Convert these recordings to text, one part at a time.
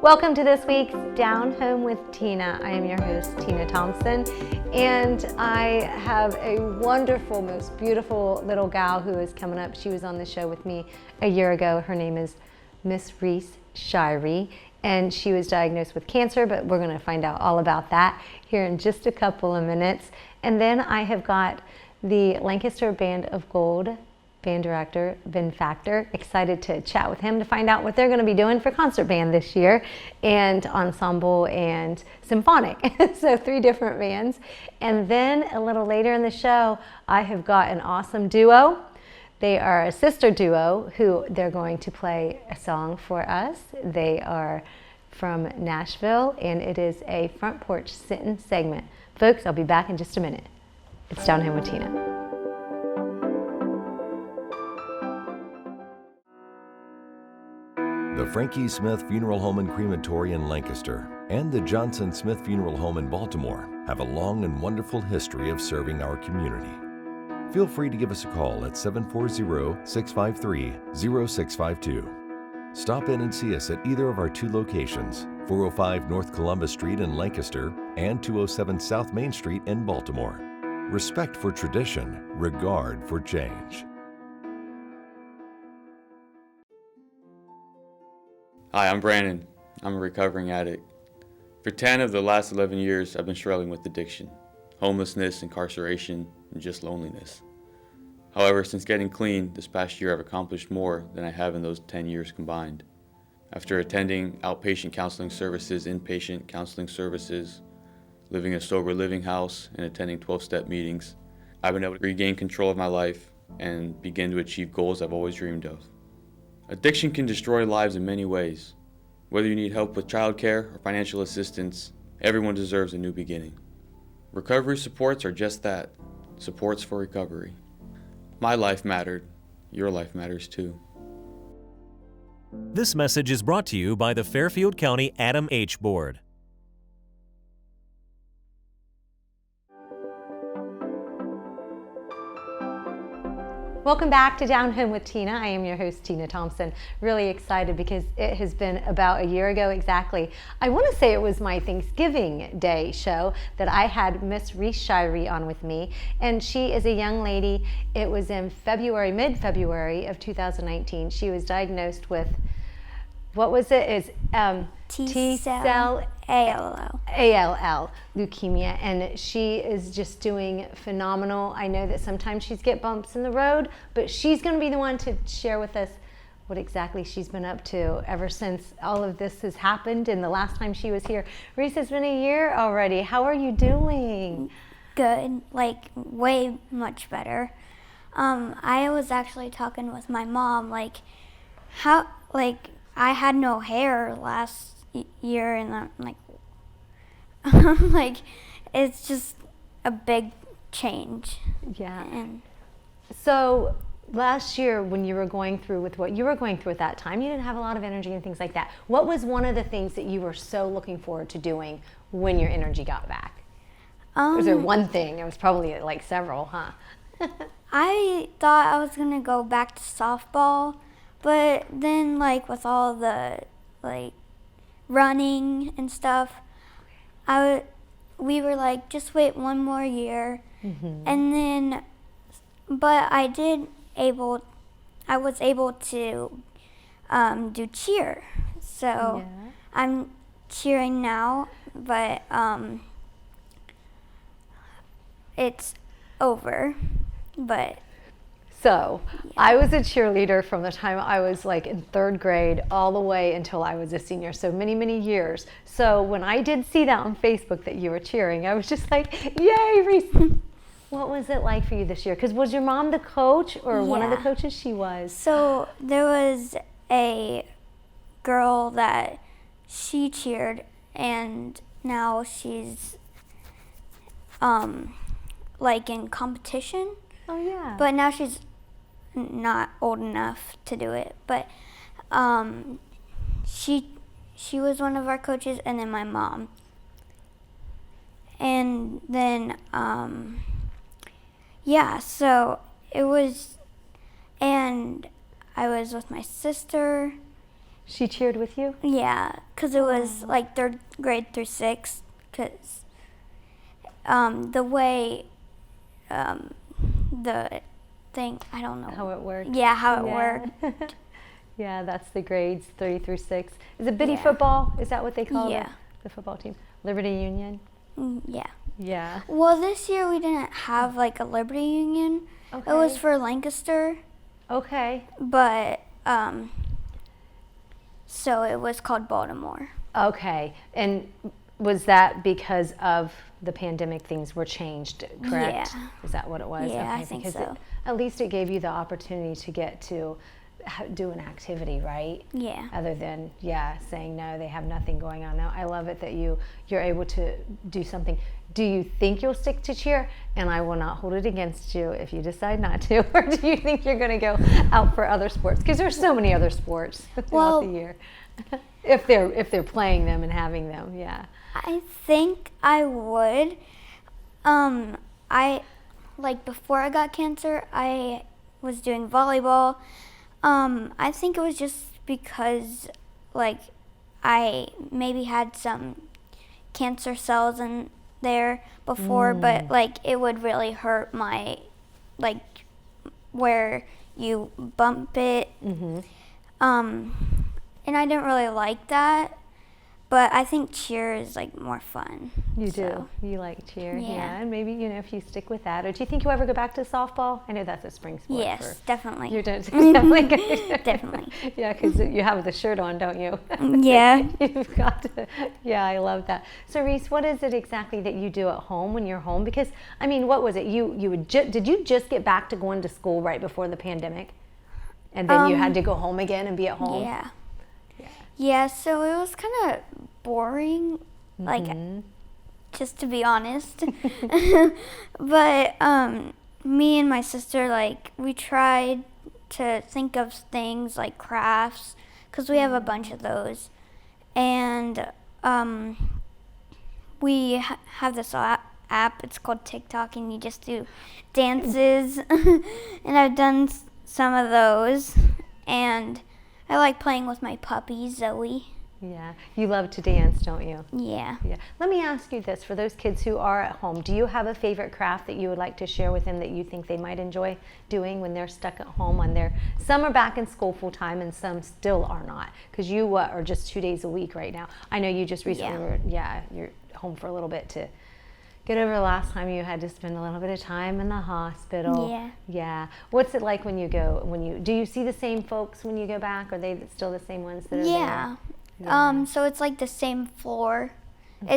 Welcome to this week's Down Home with Tina. I am your host, Tina Thompson, and I have a wonderful, most beautiful little gal who is coming up. She was on the show with me a year ago. Her name is Miss Reese Shirey, and she was diagnosed with cancer, but we're going to find out all about that here in just a couple of minutes. And then I have got the Lancaster Band of Gold band director, Ben Factor. Excited to chat with him to find out what they're going to be doing for concert band this year, and ensemble and symphonic. So 3 different bands. And then a little later in the show, I have got an awesome duo. They are a sister duo who they're going to play a song for us. They are from Nashville, and it is a Front Porch Sittin segment. Folks, I'll be back in just a minute. It's Down Home with Tina. The Frankie Smith Funeral Home and Crematory in Lancaster and the Johnson Smith Funeral Home in Baltimore have a long and wonderful history of serving our community. Feel free to give us a call at 740-653-0652. Stop in and see us at either of our 2 locations, 405 North Columbus Street in Lancaster and 207 South Main Street in Baltimore. Respect for tradition, regard for change. Hi, I'm Brandon. I'm a recovering addict. For 10 of the last 11 years, I've been struggling with addiction, homelessness, incarceration, and just loneliness. However, since getting clean this past year, I've accomplished more than I have in those 10 years combined. After attending outpatient counseling services, inpatient counseling services, living in a sober living house, and attending 12-step meetings, I've been able to regain control of my life and begin to achieve goals I've always dreamed of. Addiction can destroy lives in many ways. Whether you need help with childcare or financial assistance, everyone deserves a new beginning. Recovery supports are just that, supports for recovery. My life mattered. Your life matters too. This message is brought to you by the Fairfield County Adam H. Board. Welcome back to Down Home with Tina. I am your host, Tina Thompson. Really excited because it has been about a year ago exactly. I want to say it was my Thanksgiving Day show that I had Miss Reese Shirey on with me, and she is a young lady. It was in February, mid-February of 2019. She was diagnosed with, what was it? It's T-cell ALL, leukemia, and she is just doing phenomenal. I know that sometimes she's get bumps in the road, but she's going to be the one to share with us what exactly she's been up to ever since all of this has happened. And the last time she was here, Reese, it's been a year already. How are you doing? Good, like way much better. I was actually talking with my mom, how I had no hair last year, and I'm like, it's just a big change. Yeah. And so last year, when you were going through with what you were going through at that time, you didn't have a lot of energy and things like that. What was one of the things that you were so looking forward to doing when your energy got back? Was there one thing? It was probably like several, huh? I thought I was gonna go back to softball, but then with all the running and stuff, we were just wait one more year. Mm-hmm. And then, but I was able to do cheer. So yeah. I'm cheering now, but it's over. But so yeah. I was a cheerleader from the time I was in 3rd grade all the way until I was a senior, so many, many years. So when I did see that on Facebook that you were cheering, I was just like, yay, Reese. What was it like for you this year? Because was your mom the coach, or one of the coaches? She was. So there was a girl that she cheered, and now she's in competition. Oh yeah. But now she's not old enough to do it. But she was one of our coaches, and then my mom. And then so it was, and I was with my sister, She cheered with you? Yeah, because it was like 3rd grade through 6th, because the way the thing, I don't know. How it worked? Yeah, how it worked. Yeah, that's the grades 3 through 6. Is it biddy Yeah. football? Is that what they call Yeah. the football team? Liberty Union? Yeah. Yeah. Well, this year we didn't have like a Liberty Union. Okay. It was for Lancaster, Okay. but so it was called Baltimore. Okay. And was that because of the pandemic, things were changed, correct? Yeah. Is that what it was? Yeah, okay. I think because so. At least it gave you the opportunity to get to do an activity, right? Yeah. Other than, saying no, they have nothing going on now. I love it that you're able to do something. Do you think you'll stick to cheer? And I will not hold it against you if you decide not to. Or do you think you're going to go out for other sports? Because there's so many other sports throughout the year. if they're playing them and having them, yeah. I think I would. I like before I got cancer, I was doing volleyball. I think it was just because like I maybe had some cancer cells in there before, but like it would really hurt my like where you bump it. Mm-hmm. And I didn't really like that. But I think cheer is like more fun. You so. do. You like cheer, Yeah. And maybe if you stick with that. Or do you think you'll ever go back to softball? I know that's a spring sport. Yes, definitely. You're definitely. Definitely. Yeah, because you have the shirt on, don't you? Yeah. You've got to. Yeah, I love that. So Reese, what is it exactly that you do at home when you're home? Because I mean, what was it? You would did you just get back to going to school right before the pandemic, and then you had to go home again and be at home? Yeah. Yeah, so it was kind of boring, like, just to be honest. But me and my sister, like, we tried to think of things like crafts, because we have a bunch of those. And we have this app, it's called TikTok, and you just do dances. And I've done some of those. And I like playing with my puppy, Zoe. Yeah, you love to dance, don't you? Yeah. Yeah. Let me ask you this, for those kids who are at home, do you have a favorite craft that you would like to share with them that you think they might enjoy doing when they're stuck at home some are back in school full time and some still are not, because you are just 2 days a week right now. I know you just recently you're home for a little bit to get over the last time you had to spend a little bit of time in the hospital. Yeah. Yeah. What's it like when do you see the same folks when you go back? Are they still the same ones that are there? Yeah. So it's like the same floor. Mm-hmm.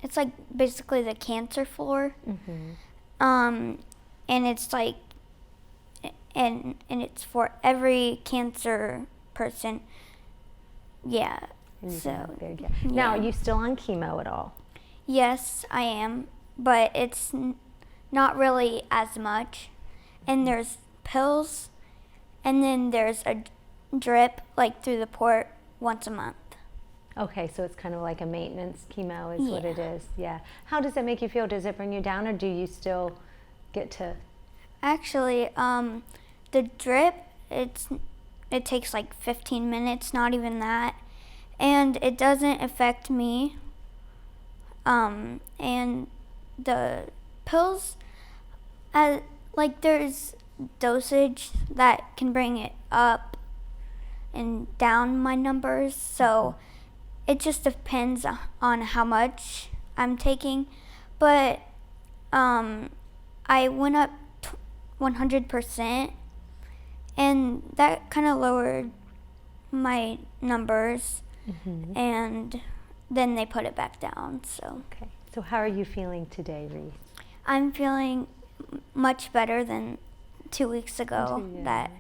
It's like basically the cancer floor. Mm-hmm. And it's like, and it's for every cancer person. Yeah. So. Now, are you still on chemo at all? Yes, I am, but it's not really as much. And there's pills, and then there's a drip like through the port once a month. Okay, so it's kind of like a maintenance chemo is what it is. Yeah. How does it make you feel? Does it bring you down, or do you still get to? Actually, the drip, it takes like 15 minutes, not even that, and it doesn't affect me. And the pills, like there's dosage that can bring it up and down my numbers, so it just depends on how much I'm taking. But I went up 100%, and that kind of lowered my numbers, and then they put it back down. So. Okay. So how are you feeling today, Reese? I'm feeling much better than 2 weeks ago that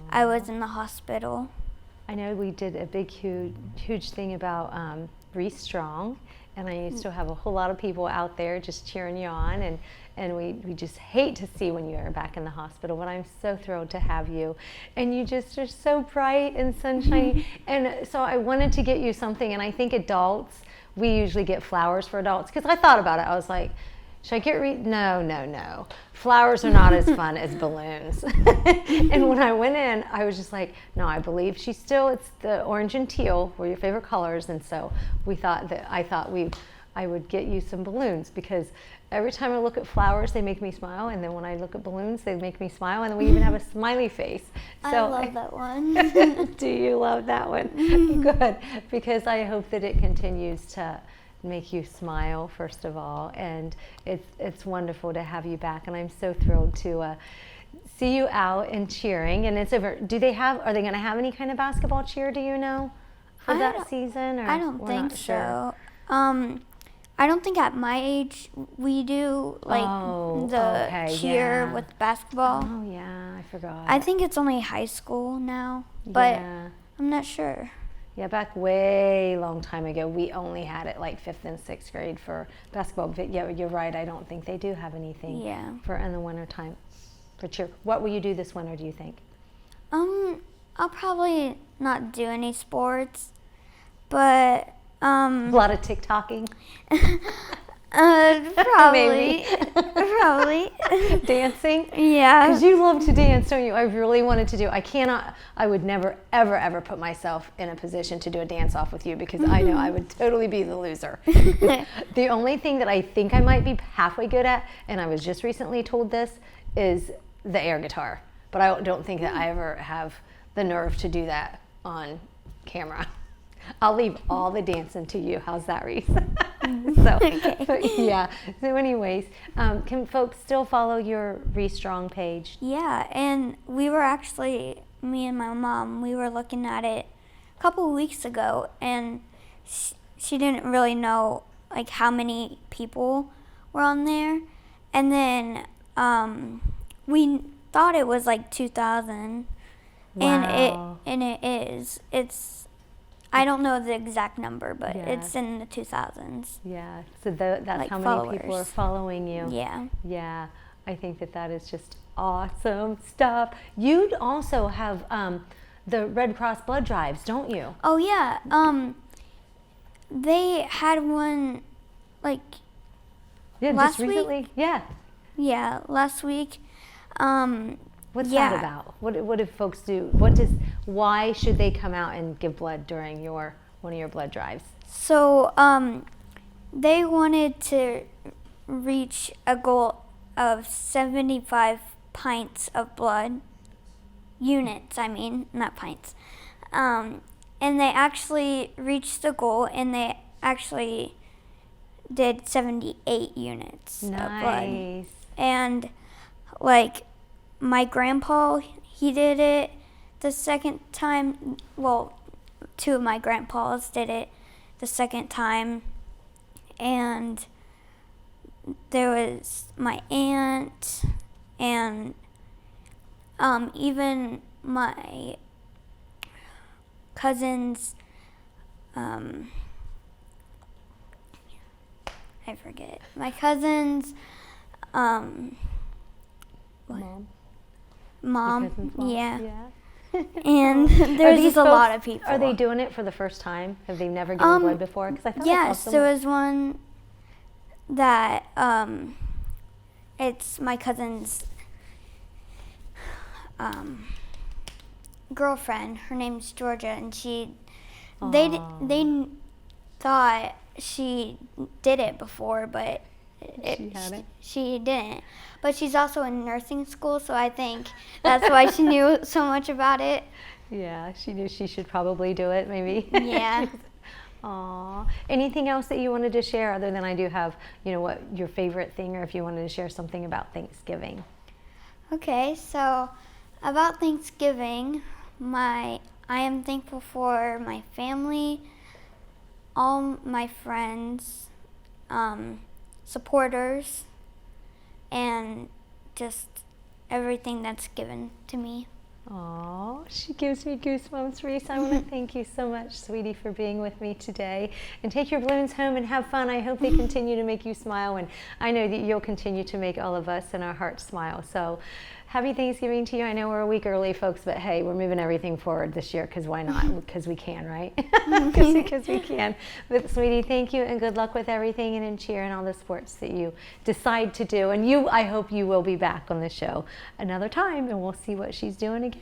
I was in the hospital. I know we did a big, huge thing about Reese Strong, and I used to have a whole lot of people out there just cheering you on, and we just hate to see when you are back in the hospital, but I'm so thrilled to have you. And you just are so bright and sunshiny. And so I wanted to get you something, and I think adults, we usually get flowers for adults, because I thought about it. I was like, Should I get no. Flowers are not as fun as balloons. And when I went in, I was just like, no, I believe it's the orange and teal were your favorite colors. And so I would get you some balloons, because every time I look at flowers, they make me smile. And then when I look at balloons, they make me smile. And then we even have a smiley face. So, I love that one. Do you love that one? Good, because I hope that it continues to make you smile, first of all, and it's wonderful to have you back, and I'm so thrilled to see you out and cheering. And it's over. Are they going to have any kind of basketball cheer, do you know, for that season? Or I don't think so. I don't think at my age we do cheer with basketball. Oh yeah, I forgot. I think it's only high school now, but I'm not sure. Yeah, back way long time ago, we only had it like 5th and 6th grade for basketball. But yeah, you're right. I don't think they do have anything for in the winter time for cheer. What will you do this winter, do you think? I'll probably not do any sports, but a lot of TikToking. Probably. Probably. Dancing? Yeah. Because you love to dance, don't you? I really wanted to do. I would never, ever, ever put myself in a position to do a dance off with you, because I know I would totally be the loser. The only thing that I think I might be halfway good at, and I was just recently told this, is the air guitar. But I don't think that I ever have the nerve to do that on camera. I'll leave all the dancing to you. How's that, Reese? Okay. So anyways, can folks still follow your Reese Strong page? Yeah, and we were actually, me and my mom, we were looking at it a couple of weeks ago, and she didn't really know like how many people were on there. And then we thought it was like 2,000. Wow. And it is. I don't know the exact number, but it's in the 2000s. Yeah, so that's like how many people are following you. Yeah. Yeah, I think that is just awesome stuff. You also have the Red Cross blood drives, don't you? Oh, yeah. They had one, like, last just recently? week? Yeah. Yeah, last week. What's that about? What do folks do? Why should they come out and give blood during one of your blood drives? So they wanted to reach a goal of 75 pints of blood, units, I mean, not pints. And they actually reached the goal, and they actually did 78 units of blood. And like, my grandpa, he did it the second time. Well, 2 of my grandpas did it the second time. And there was my aunt, and even my cousins, I forget. My cousins, Mom, yeah. And there's just a lot of people. Are they doing it for the first time? Have they never given blood before? Because I thought yes, there was one that it's my cousin's girlfriend. Her name's Georgia, and they thought she did it before, but she didn't. But she's also in nursing school, so I think that's why she knew so much about it. Yeah, she knew she should probably do it, maybe. Yeah. Aw. Anything else that you wanted to share, other than I do have, what your favorite thing, or if you wanted to share something about Thanksgiving? Okay, so about Thanksgiving, I am thankful for my family, all my friends, supporters, and just everything that's given to me. Oh, she gives me goosebumps, Reese. I want to thank you so much, sweetie, for being with me today. And take your balloons home and have fun. I hope they continue to make you smile, and I know that you'll continue to make all of us and our hearts smile. So Happy Thanksgiving to you. I know we're a week early, folks, but hey, we're moving everything forward this year because why not? Because we can, right? Because we can. But sweetie, thank you and good luck with everything and in cheer and all the sports that you decide to do. And I hope you will be back on the show another time and we'll see what she's doing again.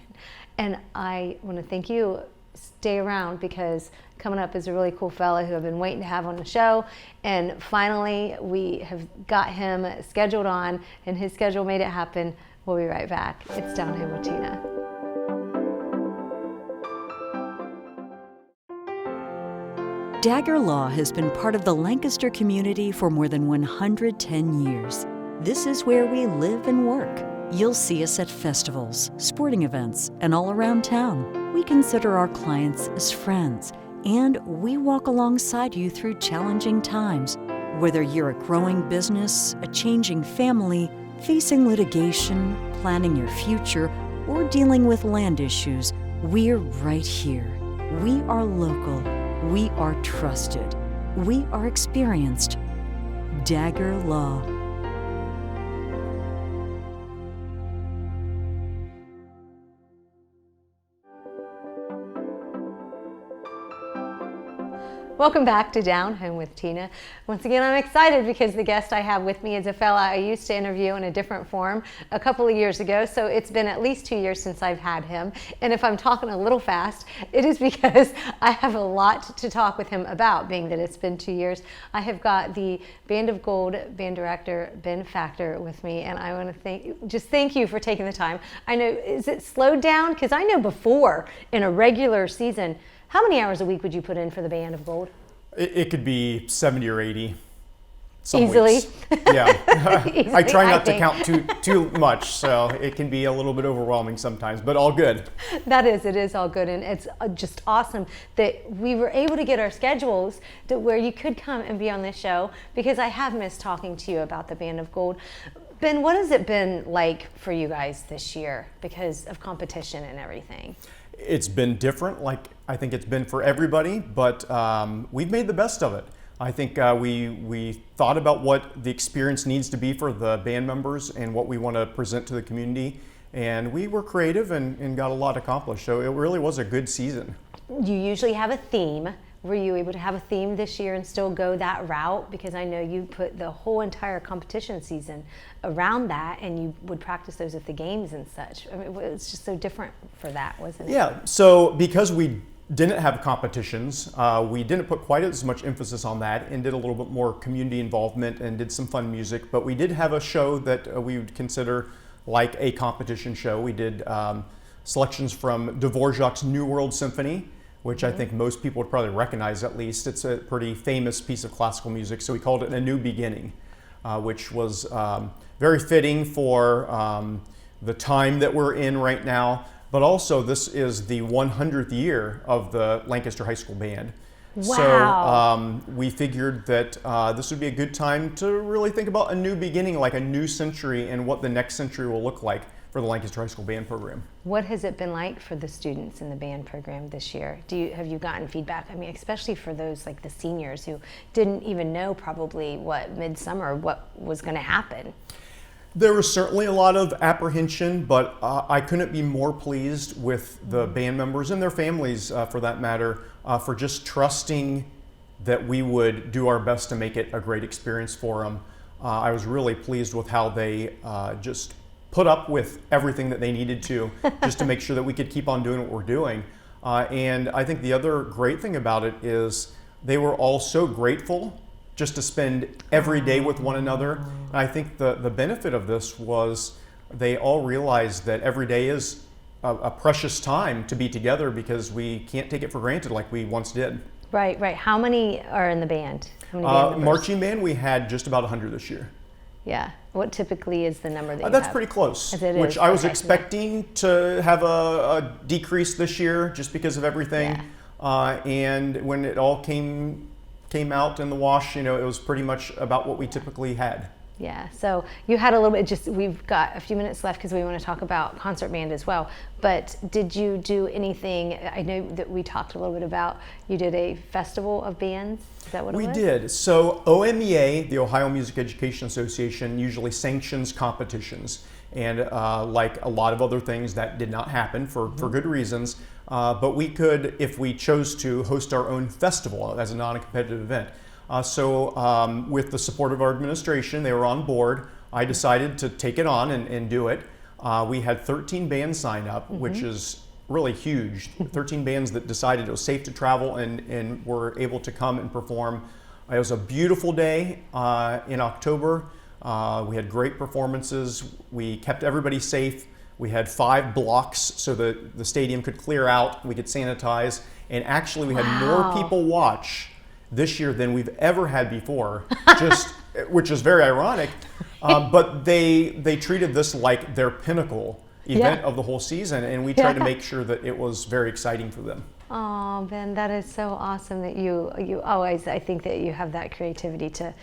And I want to thank you. Stay around because coming up is a really cool fella who I've been waiting to have on the show, and finally we have got him scheduled on and his schedule made it happen. We'll be right back. It's Down Home with Tina. Dagger Law has been part of the Lancaster community for more than 110 years. This is where we live and work. You'll see us at festivals, sporting events, and all around town. We consider our clients as friends, and we walk alongside you through challenging times. Whether you're a growing business, a changing family, facing litigation, planning your future, or dealing with land issues, we're right here. We are local. We are trusted. We are experienced. Dagger Law. Welcome back to Down Home with Tina. Once again, I'm excited because the guest I have with me is a fella I used to interview in a different form a couple of years ago, so it's been at least 2 years since I've had him. And if I'm talking a little fast, it is because I have a lot to talk with him about, being that it's been 2 years. I have got the Band of Gold band director, Ben Factor, with me, and I want to thank you for taking the time. I know, is it slowed down? Because I know before, in a regular season, how many hours a week would you put in for the Band of Gold? It could be 70 or 80. Some easily. Weeks. Yeah. Easily, I try not to count too much, so it can be a little bit overwhelming sometimes, but all good. It is all good, and it's just awesome that we were able to get our schedules to where you could come and be on this show, because I have missed talking to you about the Band of Gold. Ben, what has it been like for you guys this year because of competition and everything? It's been different, like I think it's been for everybody, but we've made the best of it. I think we thought about what the experience needs to be for the band members and what we want to present to the community, and we were creative and got a lot accomplished. So it really was a good season. You usually have a theme. Were you able to have a theme this year and still go that route? Because I know you put the whole entire competition season around that, and you would practice those at the games and such. I mean, it's just so different for that, wasn't it? Yeah, so because we didn't have competitions, we didn't put quite as much emphasis on that and did a little bit more community involvement and did some fun music, but we did have a show that we would consider like a competition show. We did selections from Dvorak's New World Symphony, which I think most people would probably recognize at least. It's a pretty famous piece of classical music, so we called it A New Beginning, which was very fitting for the time that we're in right now, but also this is the 100th year of the Lancaster High School Band. Wow. So we figured that this would be a good time to really think about a new beginning, like a new century, and what the next century will look like for the Lancaster High School Band program. What has it been like for the students in the band program this year? Have you gotten feedback? I mean, especially for those like the seniors who didn't even know probably what was going to happen. There was certainly a lot of apprehension, but I couldn't be more pleased with the band members and their families, for that matter, for just trusting that we would do our best to make it a great experience for them. I was really pleased with how they just put up with everything that they needed to just to make sure that we could keep on doing what we're doing. And I think the other great thing about it is they were all so grateful just to spend every day with one another. And I think the benefit of this was they all realized that every day is a precious time to be together because we can't take it for granted like we once did. Right. How many are in the band? How many band members? Marching band, we had just about 100 this year. Yeah. What typically is the number that you That's have? pretty close, As it which is. I was Okay. expecting to have a decrease this year just because of everything. Yeah. And when it all came out in the wash, it was pretty much about what we typically had. Yeah, so you had a little bit, we've got a few minutes left because we want to talk about concert band as well, but did you do anything, I know that we talked a little bit about, you did a festival of bands, is that what it was? We did. So OMEA, the Ohio Music Education Association, usually sanctions competitions. And like a lot of other things, that did not happen for good reasons. But we could, if we chose to, host our own festival as a non-competitive event. So with the support of our administration, they were on board. I decided to take it on and do it. We had 13 bands sign up, which is really huge. 13 bands that decided it was safe to travel and were able to come and perform. It was a beautiful day in October. We had great performances. We kept everybody safe. We had 5 blocks so that the stadium could clear out. We could sanitize. And actually we had more people watch this year than we've ever had before, which is very ironic. But they treated this like their pinnacle event of the whole season, and we tried to make sure that it was very exciting for them. Oh, Ben, that is so awesome that you always, I think that you have that creativity to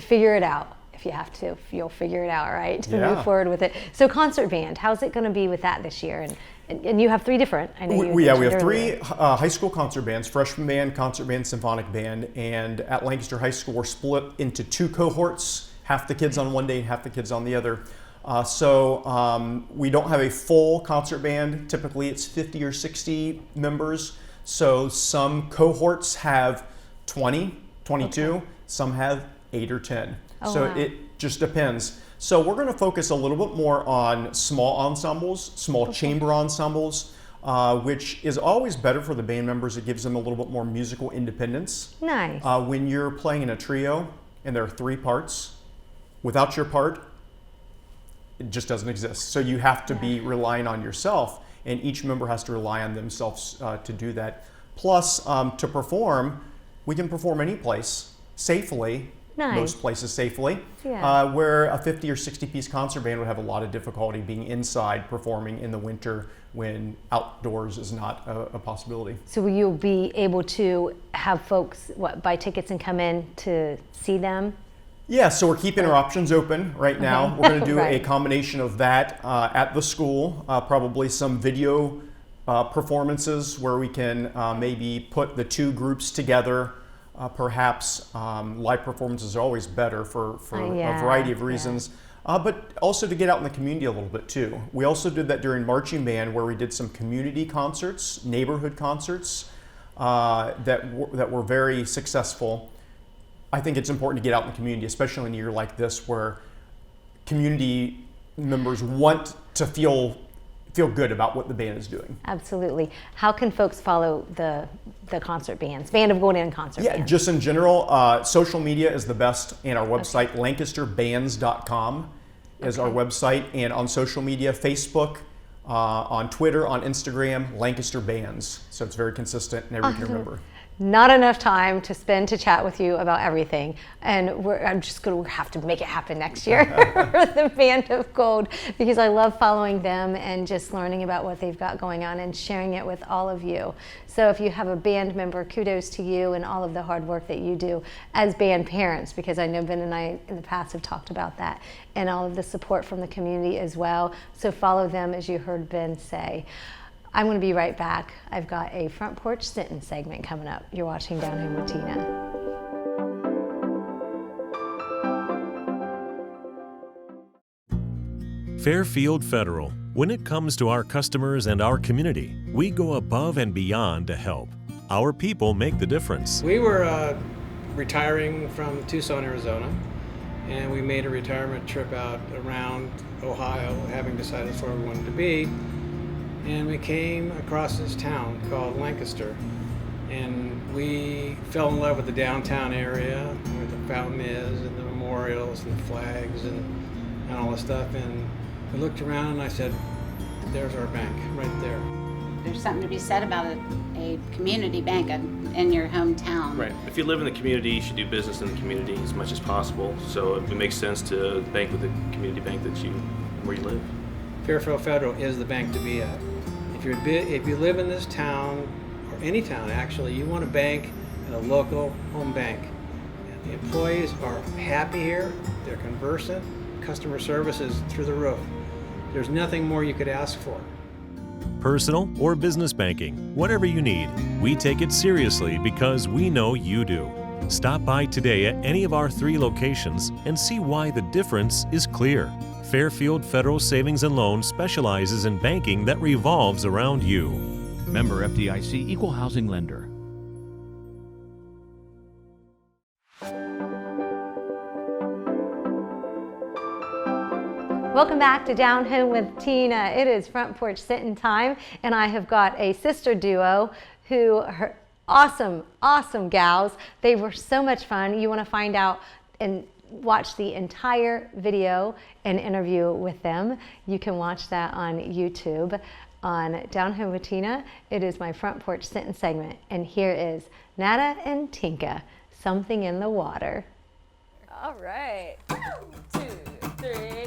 figure it out. If you have to, you'll figure it out, right? To move forward with it. So concert band, how's it going to be with that this year? And you have 3 different, I know we have 3 high school concert bands: freshman band, concert band, symphonic band. And at Lancaster High School, we're split into 2 cohorts, half the kids on one day and half the kids on the other. So we don't have a full concert band. Typically it's 50 or 60 members. So some cohorts have 20, 22, some have 8 or 10. It just depends. So we're going to focus a little bit more on small ensembles, small chamber ensembles, which is always better for the band members. It gives them a little bit more musical independence. Nice. When you're playing in a trio and there are 3 parts, without your part, it just doesn't exist. So you have to be relying on yourself, and each member has to rely on themselves to do that. Plus, to perform, we can perform any place safely. Nice. Most places safely, where a 50 or 60 piece concert band would have a lot of difficulty being inside performing in the winter when outdoors is not a possibility. So will you be able to have folks buy tickets and come in to see them? Yeah, so we're keeping our options open right now. We're going to do a combination of that at the school, probably some video performances where we can maybe put the 2 groups together. Perhaps live performances are always better for a variety of reasons, but also to get out in the community a little bit too. We also did that during marching band, where we did some community concerts, neighborhood concerts that were very successful. I think it's important to get out in the community, especially in a year like this where community members want to feel good about what the band is doing. Absolutely. How can folks follow the concert bands, Band of Gold and concert bands? Yeah, just in general, social media is the best, and our website, lancasterbands.com is our website, and on social media, Facebook, on Twitter, on Instagram, Lancaster Bands. So it's very consistent and everyone can remember. Not enough time to spend to chat with you about everything, and I'm just going to have to make it happen next year for the Band of Gold, because I love following them and just learning about what they've got going on and sharing it with all of you. So if you have a band member, kudos to you and all of the hard work that you do as band parents, because I know Ben and I in the past have talked about that, and all of the support from the community as well. So follow them, as you heard Ben say. I'm going to be right back. I've got a Front Porch Sittin segment coming up. You're watching Down Home with Tina. Fairfield Federal. When it comes to our customers and our community, we go above and beyond to help. Our people make the difference. We were retiring from Tucson, Arizona, and we made a retirement trip out around Ohio, having decided that's where we wanted to be. And we came across this town called Lancaster, and we fell in love with the downtown area where the fountain is and the memorials and the flags and all this stuff. And we looked around and I said, there's our bank right there. There's something to be said about a community bank in your hometown. Right. If you live in the community, you should do business in the community as much as possible. So it makes sense to bank with the community bank where you live. Fairfield Federal is the bank to be at. If you live in this town, or any town actually, you want to bank at a local home bank. And the employees are happy here, they're conversant, customer service is through the roof. There's nothing more you could ask for. Personal or business banking, whatever you need, we take it seriously because we know you do. Stop by today at any of our 3 locations and see why the difference is clear. Fairfield Federal Savings and Loan specializes in banking that revolves around you. Member FDIC, Equal Housing Lender. Welcome back to Down Home with Tina. It is Front Porch Sittin time, and I have got a sister duo who are awesome gals. They were so much fun. You want to find out and watch the entire video and interview with them. You can watch that on YouTube on Down Home with Tina. It is my Front Porch Sittin segment, and here is Nata and Tinka, Something in the Water. All right. 1, 2, 3.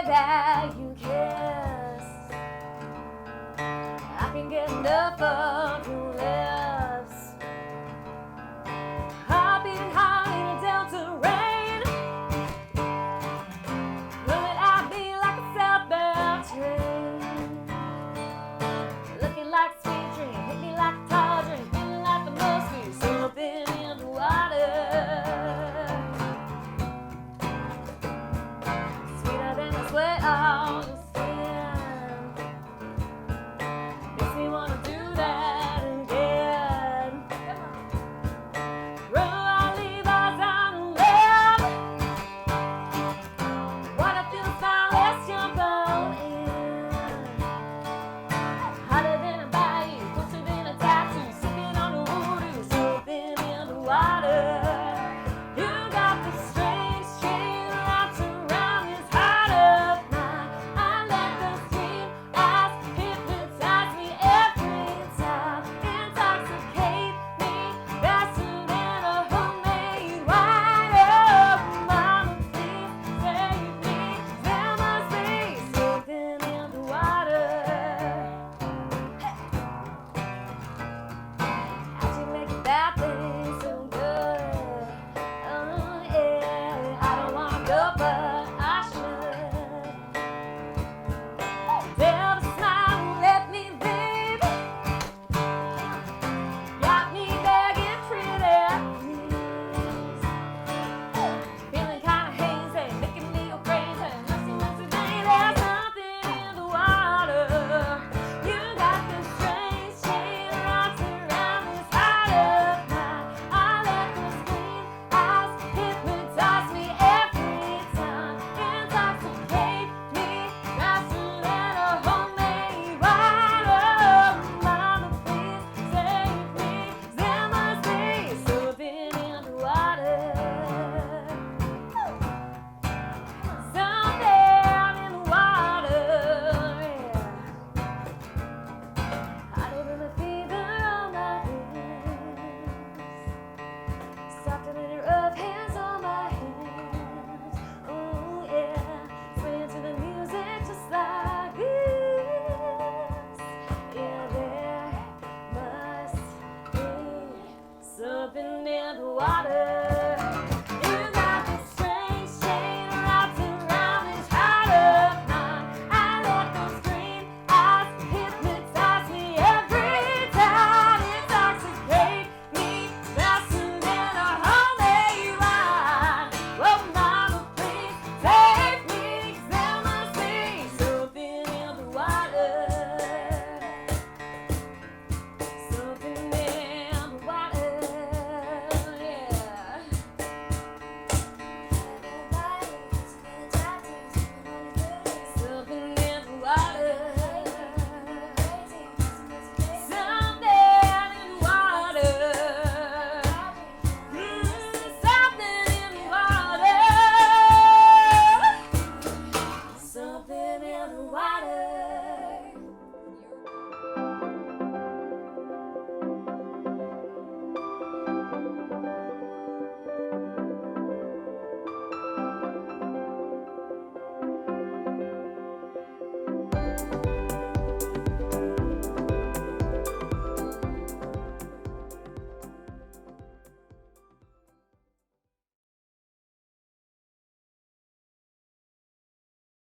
That you